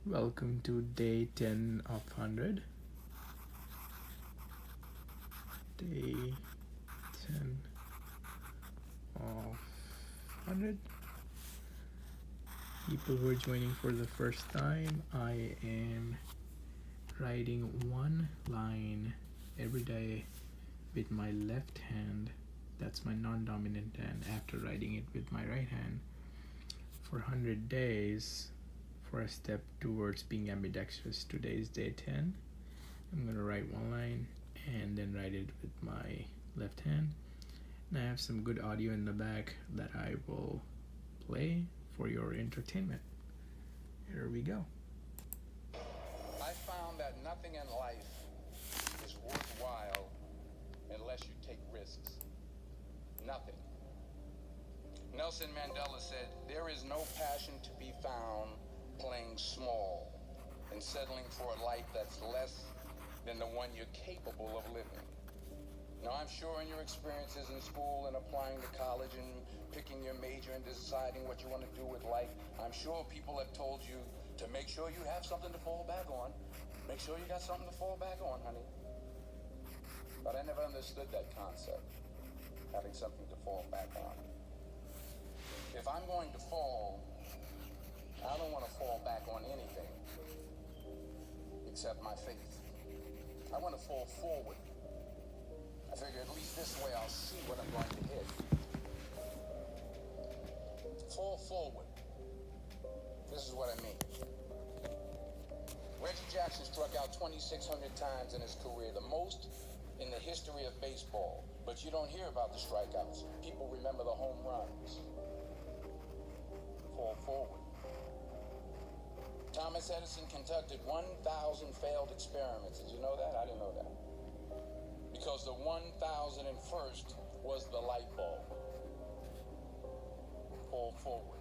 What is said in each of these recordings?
Welcome to day 10 of 100. Day 10 of 100. People who are joining for the first time, I am writing one line every day with my left hand. That's my non-dominant hand after writing it with my right hand for 100 days for a step towards being ambidextrous. Today is day 10. I'm going to write one line and then write it with my left hand. And I have some good audio in the back that I will play for your entertainment. Here we go. I found that nothing in life is worthwhile unless you take risks. Nothing. Nelson Mandela said, "There is no passion to be found playing small and settling for a life that's less than the one you're capable of living." Now, I'm sure in your experiences in school and applying to college and picking your major and deciding what you want to do with life, I'm sure people have told you to make sure you have something to fall back on. Make sure you got something to fall back on, honey. But I never understood that concept, having something to fall back on. If I'm going to fall, I don't want to fall back on anything except my faith. I want to fall forward. I figure at least this way I'll see what I'm going to hit. Fall forward. This is what I mean. Reggie Jackson struck out 2,600 times in his career, the most in the history of baseball. But you don't hear about the strikeouts. People remember the home runs. Fall forward. Thomas Edison conducted 1,000 failed experiments. Did you know that? I didn't know that. Because the 1,001st was the light bulb. Fall forward.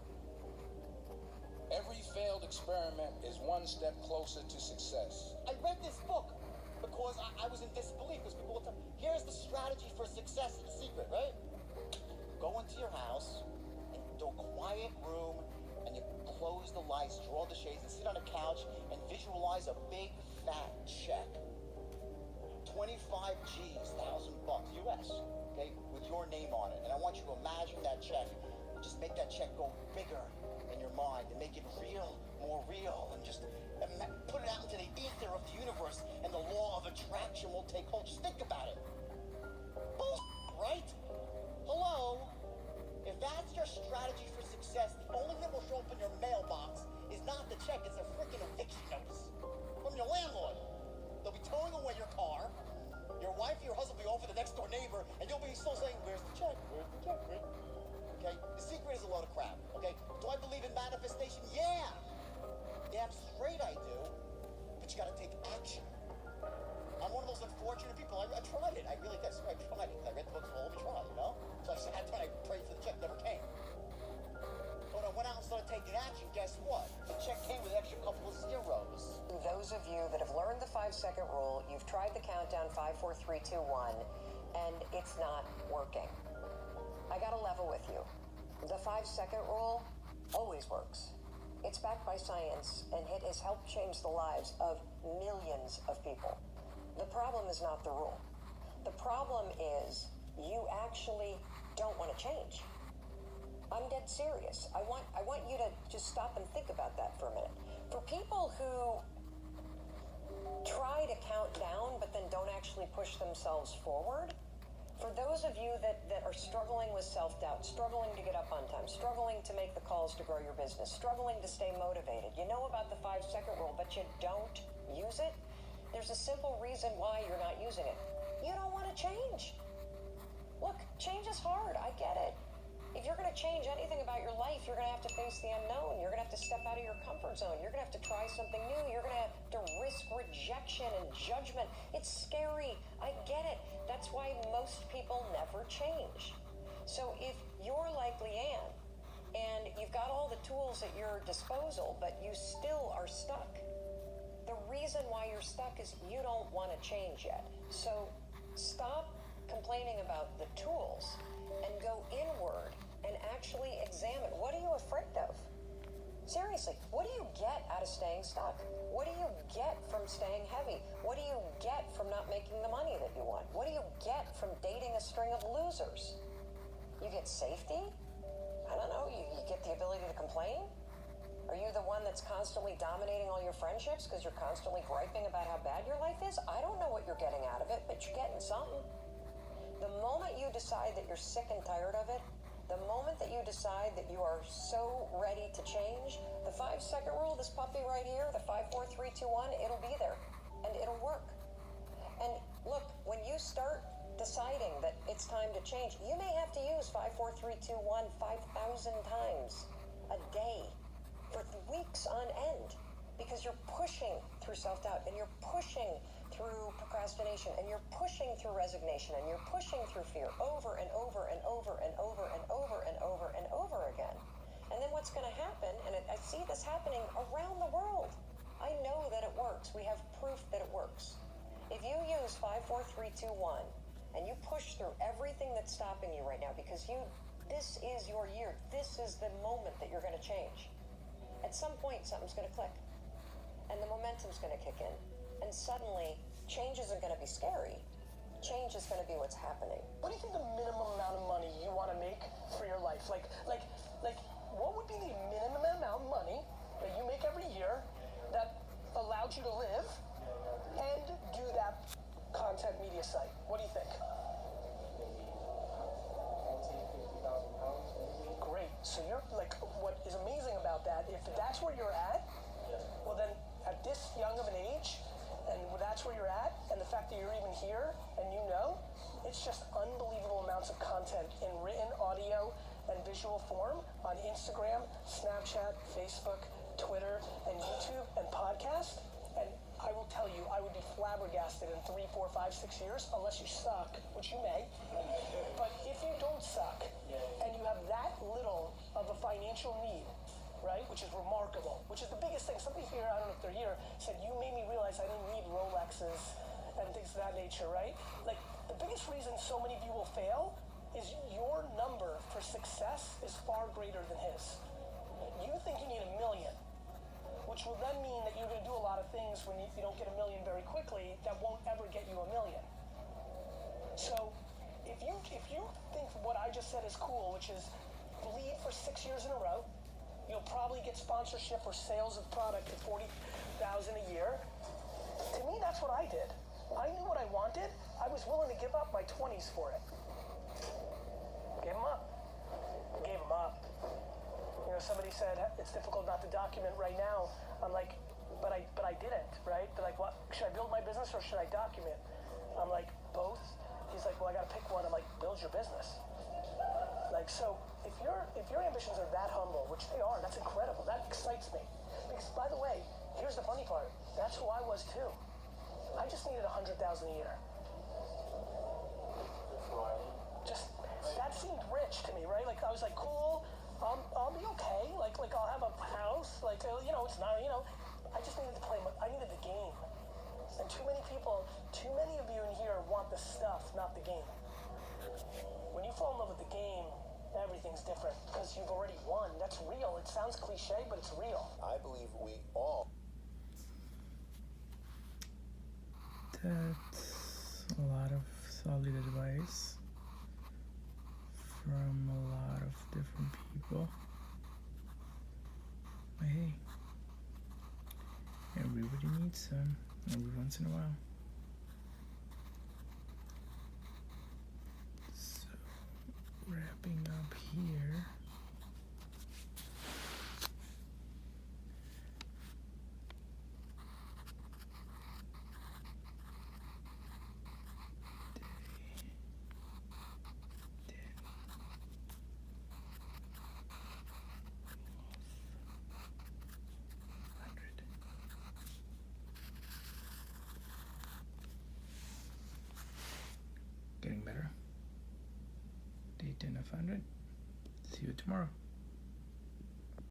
Every failed experiment is one step closer to success. I read this book because I was in disbelief because people would tell me, here's the strategy for success, the secret, right? Go into your house, into a quiet room, and you close the lights, draw the shades, and sit on a couch and visualize a big fat check. 25 G's, $1,000 US, okay, with your name on it. And I want you to imagine that check. Just make that check go bigger in your mind and make it real, more real, and just put it out into the ether of the universe, and the law of attraction will take hold. Just think about it. Bullshit, right? Hello? If that's your strategy for success, the only thing that will show up in your mailbox is not the check, it's a freaking eviction notice from your landlord. They'll be towing away your car. Your wife or your husband will be over the next door neighbor, and you'll be still saying, "Where's the check? Where's the check?" Right? Okay? The secret is a load of crap. Okay? Do I believe in manifestation? Yeah. Damn straight I do. But you got to take action. I'm one of those unfortunate people. I tried it. I really did. I tried it. I read the books. Well, let me try. You know. So I sat down. I prayed for the check. Never came. When I went out and started taking action, guess what? The check came with an extra couple of zeros. Those of you that have learned the 5-second rule, you've tried the countdown 5, 4, 3, 2, 1, and it's not working. I got to level with you. The 5-second rule always works. It's backed by science, and it has helped change the lives of millions of people. The problem is not the rule. The problem is you actually don't want to change. I'm dead serious. I want you to just stop and think about that for a minute. For people who try to count down but then don't actually push themselves forward, for those of you that are struggling with self-doubt, struggling to get up on time, struggling to make the calls to grow your business, struggling to stay motivated, you know about the 5-second rule, but you don't use it, there's a simple reason why you're not using it. You don't want to change. Look, change is hard. I get it. If you're going to change anything about your life, you're going to have to face the unknown. You're going to have to step out of your comfort zone. You're going to have to try something new. You're going to have to risk rejection and judgment. It's scary. I get it. That's why most people never change. So if you're like Leanne and you've got all the tools at your disposal, but you still are stuck, the reason why you're stuck is you don't want to change yet. So stop complaining about the tools and go inward and actually examine, what are you afraid of? Seriously, what do you get out of staying stuck? What do you get from staying heavy? What do you get from not making the money that you want? What do you get from dating a string of losers? You get safety? I don't know, you get the ability to complain? Are you the one that's constantly dominating all your friendships because you're constantly griping about how bad your life is? I don't know what you're getting out of it, but you're getting something. The moment you decide that you're sick and tired of it, the moment that you decide that you are so ready to change, the 5-second rule, this puppy right here, the 5, 4, 3, 2, 1, it'll be there and it'll work. And look, when you start deciding that it's time to change, you may have to use 5, 4, 3, 2, 1 5,000 times a day for weeks on end, because you're pushing through self-doubt and you're pushing through procrastination and you're pushing through resignation and you're pushing through fear over and over and over and over and over and over and over again. And then what's going to happen, and I see this happening around the world. I know that it works. We have proof that it works. If you use 5, 4, 3, 2, 1 and you push through everything that's stopping you right now, because this is your year, this is the moment that you're going to change. At some point, something's going to click and the momentum's going to kick in. And suddenly, change isn't going to be scary. Change is going to be what's happening. What do you think the minimum amount of money you want to make for your life? Like, what would be the minimum amount of money that you make every year that allowed you to live and do that content media site? What do you think? Great. So you're like, what is amazing about that, if that's where you're at, well then, at this young of an age, and that's where you're at, and the fact that you're even here, and you know, it's just unbelievable amounts of content in written, audio, and visual form on Instagram, Snapchat, Facebook, Twitter, and YouTube, and podcast. And I will tell you, I would be flabbergasted in 3, 4, 5, 6 years, unless you suck, which you may. But if you don't suck, and you have that little of a financial need, right, which is remarkable, which is the biggest thing. Somebody here, I don't know if they're here, said, you made me realize I didn't need Rolexes and things of that nature, right? Like, the biggest reason so many of you will fail is your number for success is far greater than his. You think you need 1 million, which will then mean that you're going to do a lot of things when you don't get 1 million very quickly that won't ever get you 1 million. So, if you think what I just said is cool, which is bleed for 6 years in a row, you'll probably get sponsorship or sales of product at $40,000 a year. To me, that's what I did. I knew what I wanted. I was willing to give up my 20s for it. Gave them up. Gave them up. You know, somebody said it's difficult not to document right now. I'm like, but I didn't, right? They're like, what? Should I build my business or should I document? I'm like, both. He's like, well, I got to pick one. I'm like, build your business. Like, so if your ambitions are that humble, which they are, that's incredible. That excites me. Because, by the way, here's the funny part. That's who I was too. I just needed 100,000 a year. Just that seemed rich to me, right? Like I was like, cool. I'll be okay. Like I'll have a house. Like you know, it's not. You know, I just needed to play. I needed the game. And too many of you in here want the stuff, not the game. When you fall in love with the game, everything's different because you've already won. That's real. It sounds cliche, but it's real. I believe we all. That's a lot of solid advice from a lot of different people. But hey, everybody needs some every once in a while. So, wrapping up here. Getting better. Day 10 of 100. See you tomorrow.